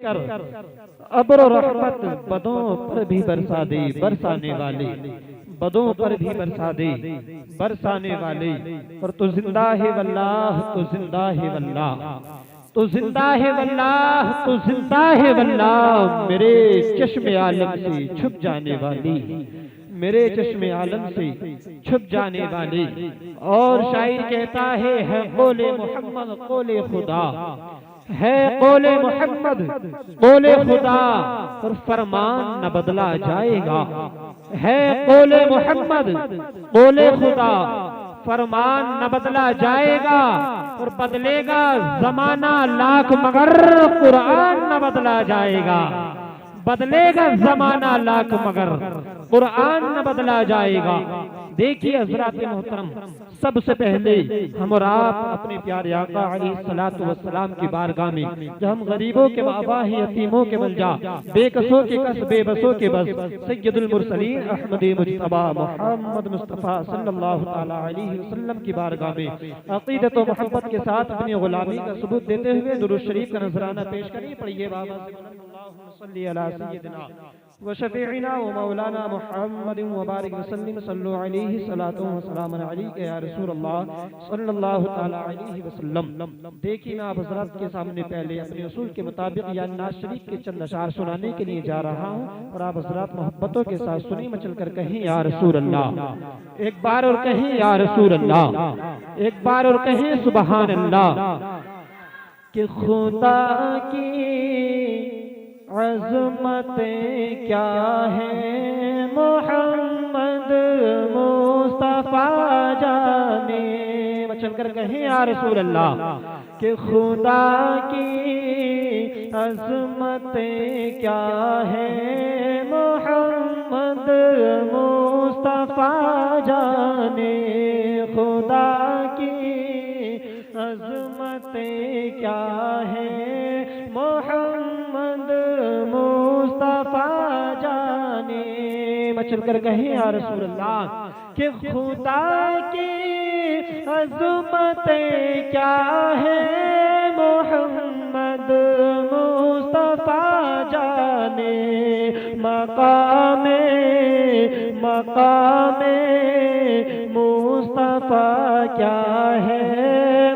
कर अब्र रहमत बदों पर भी बरसा दे, बरसाने वाले बदों पर भी बरसा दे, बरसाने वाले। और तू जिंदा है वल्लाह, तू जिंदा है वल्लाह, तू जिंदा है वल्लाह, तू जिंदा है वल्लाह, मेरे चश्मे आलम से छुप जाने वाली, मेरे चश्मे आलम से छुप जाने वाली। और शायर कहता है कौले मोहम्मद कौले खुदा, है कौले मोहम्मद कौले खुदा, और फरमान न बदला जाएगा। है कौले मोहम्मद कौले खुदा, फरमान न बदला जाएगा, और बदलेगा जमाना लाख मगर कुरान न बदला जाएगा। बदलेगा जमाना लाख मगर कुरान न बदला जाएगा। देखिए हज़रात मोहतरम, सबसे पहले हम और आप अपने प्यारे आका अलैहिस्सलातु वस्सलाम की बारगाह में, जब हम गरीबों के वाबाह यतीमों के मलजा, बेकसों के कस बेबसों के बस, सय्यदुल मुरसलीन अहमद मुज्तबा मोहम्मद मुस्तफ़ा सल्लल्लाहु तआला अलैहि वसल्लम की बारगाह में अक़ीदत व मोहब्बत के साथ अपनी गुलामी का सबूत देते हुए दुरूद शरीफ का नजराना पेश करिए। पढ़िए बाबा से अल्लाहुम्मा सल्ली अला सय्यिदिना व शफीइना व मौलाना मुहम्मद व बारिक वसल्लिम सल्लु अलैहि सलातु व सलाम अलैका या रसूल अल्लाह सल्लल्लाहु तआला अलैहि वसल्लम। देखिए मैं आप हज़रात के सामने पहले अपने उसूल के मुताबिक या नाज़ शरीफ के चंद अशार सुनाने के लिए जा रहा हूँ, और आप हज़रात मोहब्बतों के साथ सुनी मचल कर कहें या रसूल अल्लाह। एक बार और कहें या रसूल अल्लाह, एक बार और कहें सुबहान अल्लाह। कि खुदा की अज़मतें क्या है मोहम्मद मुस्तफ़ा जाने, मचल कर कहें या रसूल अल्लाह। कि खुदा की अज़मतें क्या है मोहम्मद मुस्तफ़ा जाने, खुदा की अज़मतें क्या है मोहम्मद मुस्तफ़ा जाने, मचल कर कहें या रसूल अल्लाह। कि खुदा की अज़मतें क्या है मोहम्मद मुस्तफ़ा जाने, मकामे मकामे मुस्तफ़ा क्या है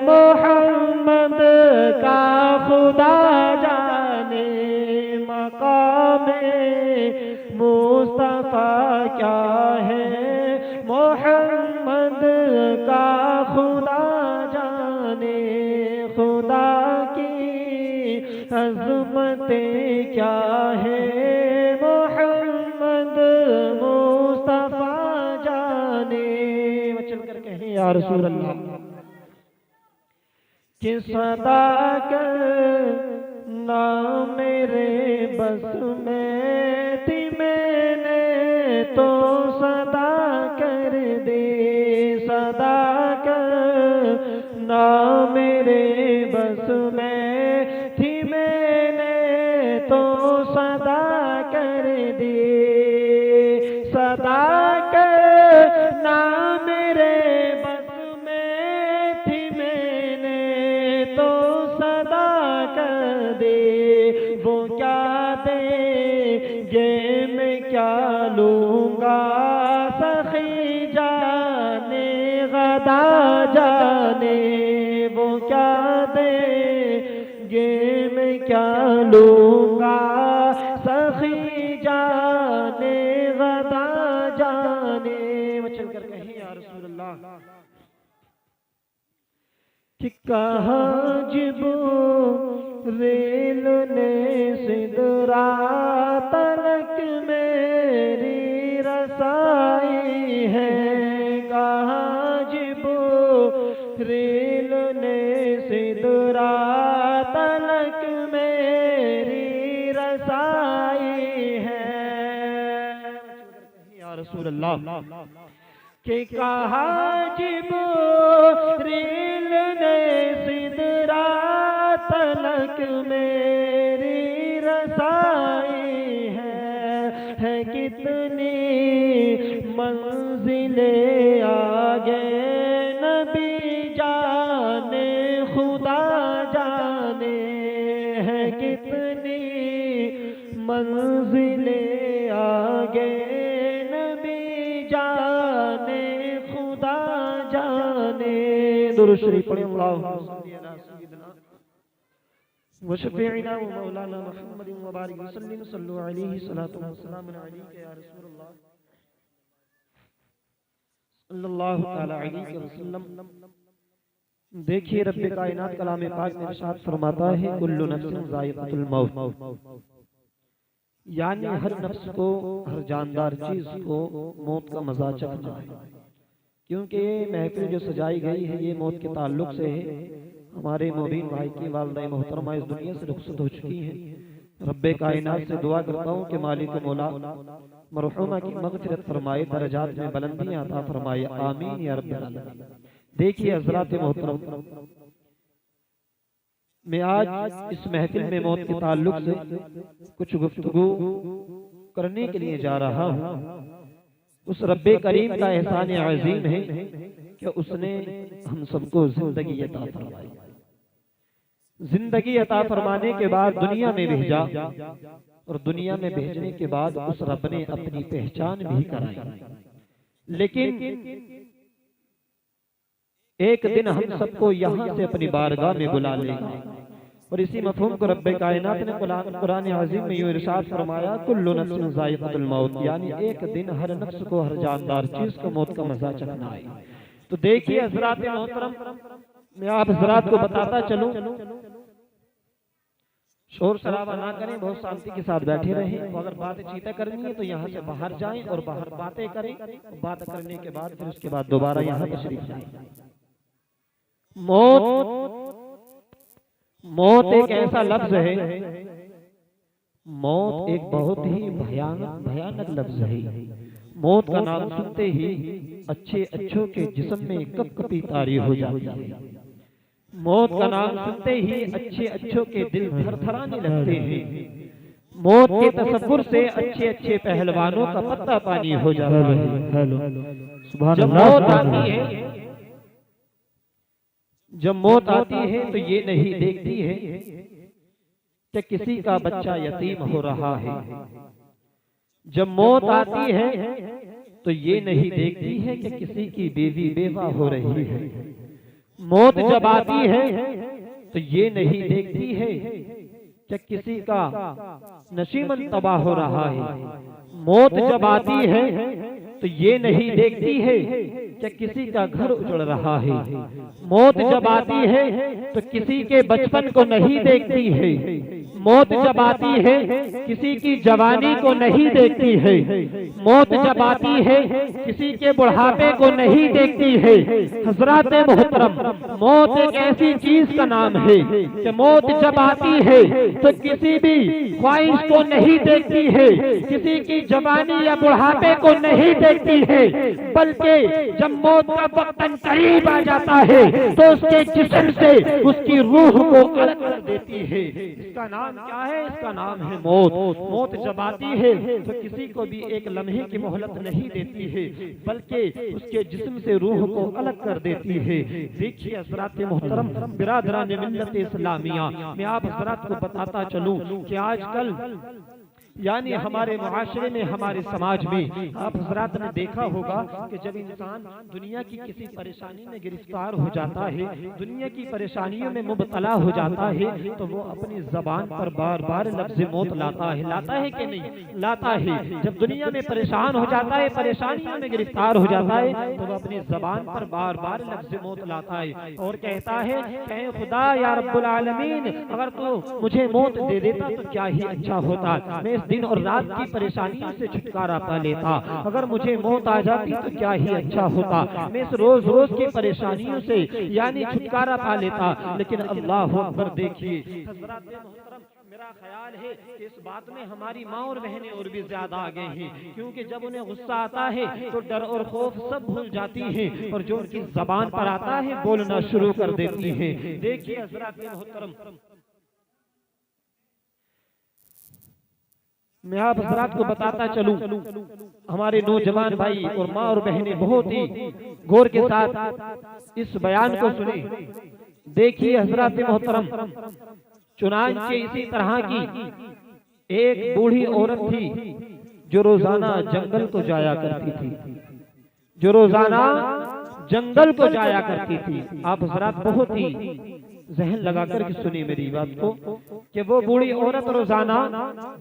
मोहम्मद का खुदा जाने, मकामे मुस्तफ़ा क्या है मोहम्मद का खुदा जाने, खुदा की अज़मतें क्या है मोहम्मद मुस्तफ़ा जाने, चल कर कहें या रसूल अल्लाह। कि सदा कर ना मेरे बस में थी, मैंने तो सदा कर दे, सदा कर ना मेरे बस में थी, मैंने तो सदा कर दे, सदा कर ना मेरे बस में थी, मैंने तो सदा कर दे, वो क्या देंगे मैं क्या लूँगा, सखी जाने गदा जाने, वो क्या देंगे मैं क्या लूँगा, सखी जाने गदा जाने, चल कर कहें या रसूल अल्लाह। कि कहाँ जिबो रेल ने सिदरा तलक मेरी रसाई है, कहाँ जिबो रेल ने सिदरा तलक मेरी रसाई है, या रसूल अल्लाह। कि कहाँ जिब्रील ने सिदरा तलक मेरी रसाई है कितनी मंजिलें आगे नबी जाने खुदा जाने, है कितनी मंजिले आगे नबी जाने खुदा जाने। दुरूद शरीफ पढ़ें। वशफ़ीना व मौलाना मुहम्मद व बारिक वसल्लम सल्लु अलैहि सलातु व सलाम अलैका या रसूलल्लाह सल्लल्लाहु तआला अलैहि वसल्लम। देखिए रब्बे कायनात कलाम पाक में इरशाद फरमाता है कुल्लु नफ्सिन ज़ाइक़तुल मौत, यानी हर नफ्स को, हर जानदार चीज को मौत का मजा चखना है। क्योंकि ये महफिल जो सजाई गई है ये मौत के ताल्लुक से है। हमारे मोबीन भाई की वालिदा मोहतरमा इस दुनिया से रुखसत हो चुकी हैं। रब्बे कायनात से दुआ करता हूँ कि मालिक मौला मरहूमा की मग़फ़िरत फरमाए, दरजात में बुलंदियां अता फरमाए, आमीन या रब्बल आलमीन। देखिए हज़रात मोहतरम, मैं आज इस महफिल में मौत के ताल्लुक से कुछ गुफ्तगू करने के लिए जा रहा हूँ। उस रब्बे करीम का एहसान अज़ीम है कि उसने हम सबको जिंदगी अता फरमाई। जिंदगी अता फरमाने के बाद दुनिया में भेजा और दुनिया में भेजने के बाद उस रब ने अपनी पहचान भी कराई। लेकिन एक दिन हम सबको यहाँ से अपनी बारगाह में बुला लेगा और इसी मफ़हूम को रब्बे कायनात ने कुरान अज़ीम में यूं इरशाद फरमाया कुल्लु नफ्सिन ज़ाइक़तुल मौत, यानी एक दिन हर नफ्स को, हर जानदार चीज को मौत का मजा चखना है। तो देखिए हज़रात मोहतरम, मैं आप हज़रात को बताता चलूं, शोर शराबा ना करें, बहुत शांति के साथ बैठे रहें। अगर बातचीत करनी है तो यहाँ से बाहर जाएं और बाहर बातें करें। बात करने के बाद फिर उसके बाद दोबारा यहाँ तशरीफ लाएं। मौत एक ऐसा लफ्ज है, मौत एक बहुत ही भयानक लफ्ज है। मौत का नाम सुनते ही अच्छे अच्छों के जिस्म में कपकपी तारी हो जाती है। मौत का नाम सुनते ही अच्छे अच्छों के दिल थरथराने लगते हैं। मौत के तसव्वुर से अच्छे अच्छे पहलवानों का पत्ता पानी हो जाता है। जब मौत आती है, जब मौत आती है तो ये नहीं देखती है कि किसी का बच्चा यतीम हो रहा है। जब मौत आती है तो ये नहीं देखती है कि किसी की बीवी बेवा हो रही है। मौत जब आती है तो ये नहीं देखती है कि किसी का नशीमन तबाह हो रहा है। मौत जब आती है तो ये नहीं देखती है कि किसी का घर उजड़ रहा है। मौत जब आती है तो किसी के बचपन को नहीं देखती है। मौत जब आती है किसी की जवानी को नहीं देखती है। मौत जब आती है किसी के बुढ़ापे को नहीं देखती है। हज़रात मोहतरम, मौत एक ऐसी चीज का नाम है कि मौत जब आती है तो किसी भी ख्वाहिश को नहीं देखती है, किसी की जवानी या बुढ़ापे को नहीं देखती है, बल्कि जब मौत का वक्त करीब आ जाता है तो उसके जिस्म से उसकी रूह को अलग कर देती है। इसका नाम क्या है? इसका नाम है मौत। मौत जब आती है तो किसी को भी एक लम्हे की मोहलत नहीं देती है, बल्कि उसके जिस्म से रूह को अलग कर देती है। देखिए हज़रात मोहतरम, बिरादरान मिल्लत इस्लामिया, मैं आप हज़रात को बताता चलूं कि आजकल यानी हमारे मुआशरे में, हमारे समाज में आप हज़रात ने देखा होगा कि जब इंसान दुनिया की किसी परेशानी में गिरफ्तार हो जाता है, दुनिया की परेशानियों में मुबतला हो जाता है, तो वो अपनी ज़बान पर बार बार लफ्ज़ मौत लाता है। लाता है कि नहीं? लाता है। जब दुनिया में परेशान हो जाता है, परेशानियों में गिरफ्तार हो जाता है, तो वो अपनी ज़बान पर बार बार लफ्ज़ मौत लाता है और कहता है कि खुदा या रब्बुल आलमीन, अगर तू मुझे मौत दे देता तो क्या ही अच्छा होता, मैं इस दिन और रात की परेशानियों से छुटकारा पा लेता। अगर मुझे मौत आ जाती तो क्या ही अच्छा होता, मैं इस रोज रोज की परेशानियों से यानी छुटकारा पा लेता। लेकिन अल्लाह अकबर, देखिए मेरा ख्याल है कि इस बात में हमारी माँ और बहनें और भी ज्यादा आ गए हैं, क्योंकि जब उन्हें गुस्सा आता है तो डर और खौफ सब भूल जाती हैं और जो उनकी जबान पर आता है बोलना शुरू कर देती हैं। देखिए हज़रात मोहतरम, मैं आप हज़रात को बताता चलूं, हमारे नौजवान भाई और माँ और बहनें बहुत ही गौर के साथ इस बयान को सुने। देखिए हज़रात मोहतरम, चुनांचे इसी तरह की एक बूढ़ी औरत थी जो रोजाना जंगल को जाया करती थी, जो रोजाना जंगल को जाया करती थी। आप हजरात बहुत ही जहन लगा कर के सुनी मेरी बात को कि वो बूढ़ी औरत रोजाना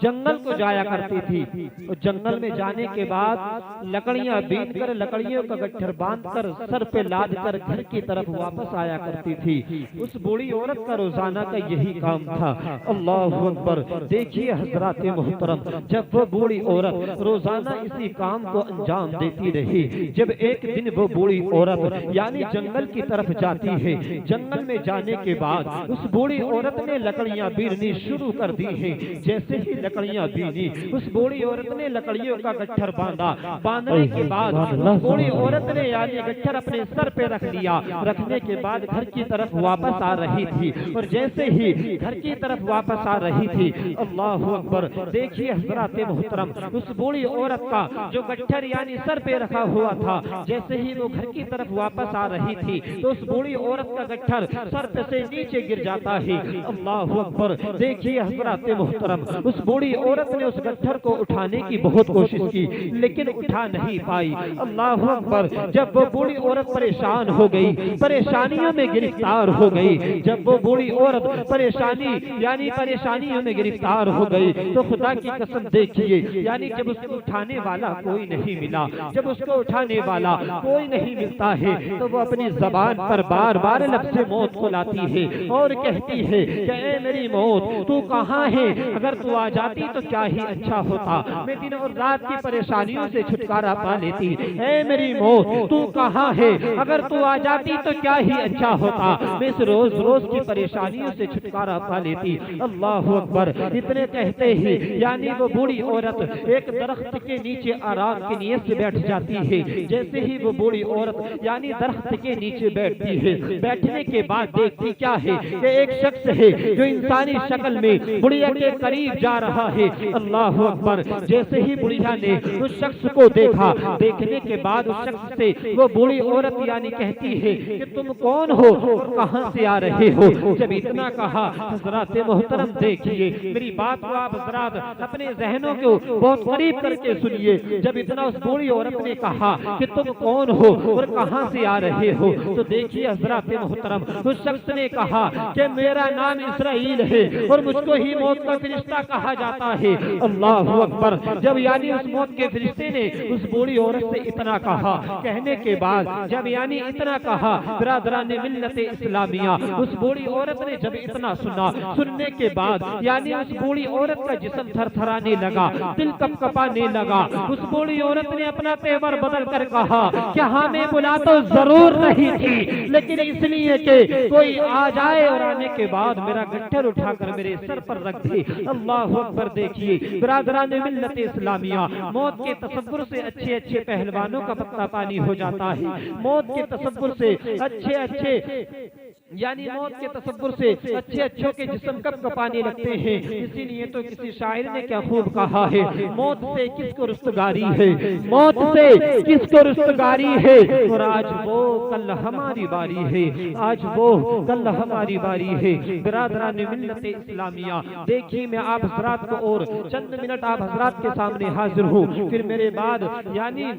जंगल को जाया करती थी और जंगल में जाने के बाद लकड़ियां बीन कर, लकड़ियों का गट्ठर बांध कर, सर पे लाद कर घर की तरफ वापस आया करती थी। उस बूढ़ी औरत का रोजाना का यही काम था। अल्लाह अकबर। देखिए हजरात मोहतरम, जब वो बूढ़ी औरत रोजाना इसी काम को अंजाम देती रही, जब एक दिन वो बूढ़ी औरत यानी जंगल की तरफ जाती है, जंगल में जाने के बाद उस बूढ़ी औरत ने लकड़ियां बीननी शुरू कर दी हैं। जैसे ही लकड़ियां बीनी, उस बूढ़ी औरत ने लकड़ियों का गट्ठर बांधा। बांधने के बाद उस बूढ़ी औरत ने यानी गट्ठर अपने सर पे रख लिया। रखने के बाद घर की तरफ वापस आ रही थी और जैसे ही घर की तरफ वापस आ रही थी, अल्लाह अकबर, देखिए हज़रात मोहतरम, उस बूढ़ी औरत का जो गट्ठर यानी सर पे रखा हुआ था, जैसे ही वो घर की तरफ वापस आ रही थी तो उस बूढ़ी औरत का गट्ठर सर से नीचे गिर जाता है। अल्लाह अकबर। देखिए हज़रात मोहतरम, उस बूढ़ी औरत ने उस गट्ठर को उठाने की बहुत कोशिश की लेकिन उठा नहीं पाई। अल्लाह अकबर। जब वो बूढ़ी औरत परेशान हो गई, परेशानियों में गिरफ्तार हो गई, जब वो बूढ़ी औरत परेशानियों में गिरफ्तार हो गई तो खुदा की कसम देखिए, यानी जब उसको उठाने वाला कोई नहीं मिला, जब उसको उठाने वाला कोई नहीं मिलता है तो वो अपनी जबान पर बार बार लफ्ज़ मौत को लाती है और कहती है कि ऐ मेरी मौत, तू कहाँ है? अगर तू आ जाती तो क्या ही अच्छा होता, मैं दिन और रात की परेशानियों से छुटकारा पा लेती। ऐ मेरी मौत, तू कहाँ है? अगर तू आ जाती तो क्या ही अच्छा होता, मैं इस रोज रोज की परेशानियों से छुटकारा पा लेती। अल्लाह अकबर। इतने कहते ही यानी वो बूढ़ी औरत एक दरख्त के नीचे आराम की नीयत से बैठ जाती है। जैसे ही वो बूढ़ी औरत यानी दरख्त के नीचे बैठती है, बैठने के बाद देखती क्या है कि एक शख्स है जो इंसानी शक्ल में बुढ़िया के करीब जा रहा है। अल्लाह अकबर। जैसे ही बुढ़िया ने उस शख्स को देखा, देखने के बाद उस शख्स से वो बूढ़ी औरत यानी कहती है कि तुम कौन हो और कहां से आ रहे हो? जब इतना कहा, हज़रात मोहतरम देखिए मेरी बात को आप हज़रात अपने जहनों को बहुत करीब करके सुनिए। जब इतना उस बूढ़ी औरत ने कहा कि तुम कौन हो और कहां से आ रहे हो, तो देखिए हज़रात मोहतरम, उस शख्स ने कहा कि मेरा नाम इसराइल है और मुझको ही मौत का फरिश्ता कहा जाता है। अल्लाह अकबर। जब यानी उस मौत के फरिश्ते ने उस बूढ़ी औरत से इतना कहा, कहने के बाद जब यानी इतना कहा, बिरादरान मिल्लत इस्लामिया, उस बूढ़ी औरत ने जब इतना सुना, सुनने के बाद यानी उस बूढ़ी औरत का जिस्म थरथराने लगा, दिल कपकपाने लगा। उस बूढ़ी औरत ने अपना तेवर बदल कर कहा कि हाँ मैं बुला तो जरूर रही थी, लेकिन इसलिए कि कोई आ जाए और आने के बाद मेरा गट्ठर उठाकर मेरे सर पर रख दे। अल्लाह अकबर। देखिए बिरादरान मिल्लत इस्लामिया, मौत के तसव्वुर से अच्छे अच्छे पहलवानों का पत्ता पानी हो जाता है। मौत के तसव्वुर से अच्छे अच्छे यानी मौत के तसव्वुर से अच्छे अच्छों के जिस्म कब कपाने लगते हैं। इसीलिए तो किसी शायर ने क्या खूब कहा है, मौत से किसको रुस्तगारी है, मौत से किसको रुस्तगारी है, और आज वो कल हमारी बारी है, आज वो कल हमारी बारी है। बिरादरान मिल्लत इस्लामिया, देखिए मैं आप हज़रात को और चंद मिनट आप हज़रात के सामने हाजिर हूँ, फिर मेरे बाद यानी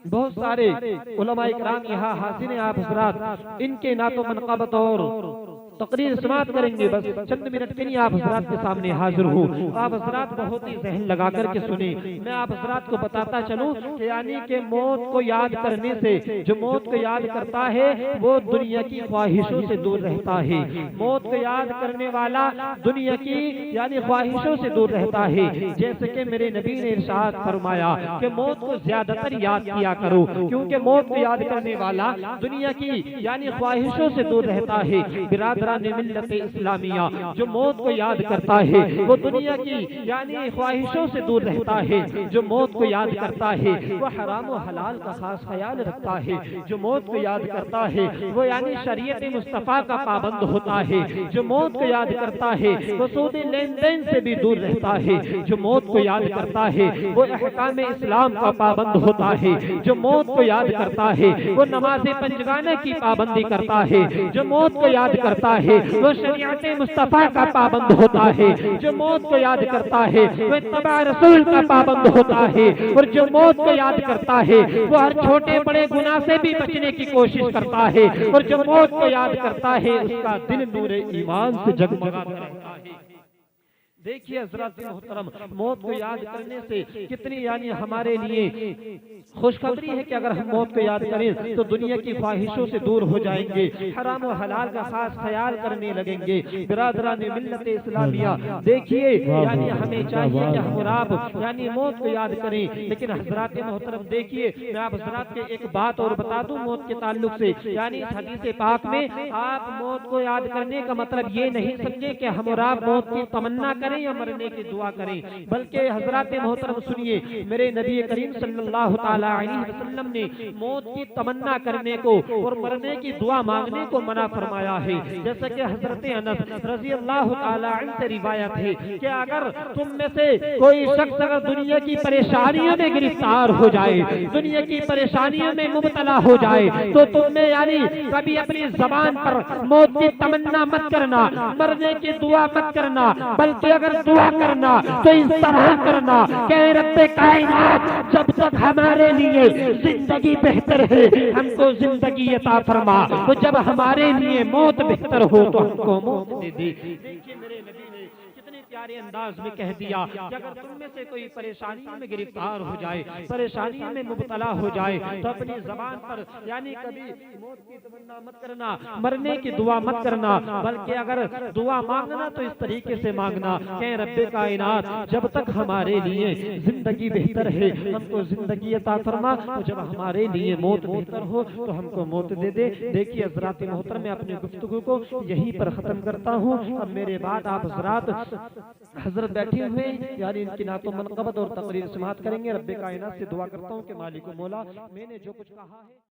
बहुत सारे उलमा इकराम यहाँ हाजिर हैं। आप हज़रात इनके नातो मनक़बत और तकरीर समाप्त करेंगे। बस चंद मिनट के लिए आप हज़रात के सामने हाजिर हूँ। आप हज़रात बहुत ही जहन लगा करके सुने। मैं आप हज़रात को बताता चलूँ कि यानी कि मौत को याद करने से, जो मौत को याद करता है वो दुनिया की ख्वाहिशों से दूर रहता है। मौत को याद करने वाला दुनिया की यानी ख्वाहिशों से दूर रहता है। जैसे कि मेरे नबी ने इरशाद फरमाया कि मौत को ज्यादातर याद किया करो, क्योंकि मौत को याद करने वाला दुनिया की यानी ख्वाहिशों से दूर रहता है। बिरादरान मिल्लत इस्लामिया, जो मौत को याद करता है वो दुनिया की यानी ख्वाहिशों से दूर रहता है। जो मौत को याद करता है वो हराम और हलाल का खास ख्याल रखता है। जो मौत को याद करता है वो यानी शरीयत मुस्तफा का पाबंद होता है। जो मौत को याद करता है वो सूद लेन देन से भी दूर रहता है। जो मौत को याद करता है वो अहकाम इस्लाम का पाबंद होता है। जो मौत को याद करता है वो नमाज़े पंजगाना की पाबंदी करता है। जो मौत को याद करता है वो शरीयत मुस्तफा का पाबंद होता है। जो मौत को याद करता है वो इत्तबा रसूल का पाबंद होता है। और जो मौत को याद करता है वो हर छोटे बड़े गुनाह से भी बचने की कोशिश करता है। और जो मौत को याद करता है उसका दिल नूरे ईमान से जगमगाता रहता है। देखिए हज़रात मोहतरम, मौत को याद करने से कितनी यानी हमारे लिए खुशखबरी है कि अगर हम मौत को याद करें तो दुनिया की ख्वाहिशों से दूर हो जाएंगे, हराम और हलाल का खास ख्याल करने लगेंगे। बिरादरान मिल्लत इस्लामिया, देखिए यानी हमें चाहिए कि हम और आप यानी मौत को याद करें। लेकिन हज़रात मोहतरम देखिए, मैं आप हज़रात के एक बात और बता दूं मौत के ताल्लुक से। यानी हदीस पाक में आप मौत को याद करने का मतलब ये नहीं समझे कि हम और आप मौत की तमन्ना करें या मरने की दुआ करें, बल्कि हज़रात मोहतरम सुनिए, मेरे नबी करीम सल्लल्लाहु ताला अलैहि वसल्लम ने मौत की तमन्ना करने को और मरने की दुआ मांगने को मना फरमाया है। जैसे कि हज़रत अनस रज़ी अल्लाहु ताला अन्हु से रिवायत है कि अगर तुम में से कोई शख्स अगर दुनिया की परेशानियों में गिरफ्तार हो जाए, दुनिया की परेशानियों में मुब्तला हो जाए, तो तुमने यानी कभी अपनी जबान पर मौत की तमन्ना मत करना, मरने की दुआ मत करना, बल्कि अगर दुआ करना तो इस तरह करना कि रब्बे कायनात जब तक हमारे लिए जिंदगी बेहतर है हमको जिंदगी अता फरमा, तो जब हमारे लिए मौत बेहतर हो तो हमको मौत दे दे। देखिए मेरे नबी ने कितने प्यारे अंदाज में कह दिया कि अगर तुम में से कोई परेशानियों में गिरफ्तार हो जाए, परेशानियों में मुब्तला हो जाए, तो अपनी जबान पर यानी कभी मौत की तमन्ना मत करना, मरने की दुआ मत करना, बल्कि अगर दुआ मांगना तो इस तरीके से मांगना कि रब्बे कायनात जब तक हमारे लिए जिंदगी बेहतर है हमको जिंदगी अता फरमा, तो जब हमारे लिए मौत बेहतर हो तो हमको मौत दे दे। देखिए हज़रात मोहतरम, मैं अपनी गुफ्तगू को यहीं पर खत्म करता हूँ। अब मेरे बाद आप हजरत बैठे हुए यानी इनकी नातो मनक़बत और तकरीर समाअत करेंगे। रब्बे कायनात से दुआ करता हूँ कि मालिक मौला मैंने जो कुछ कहा है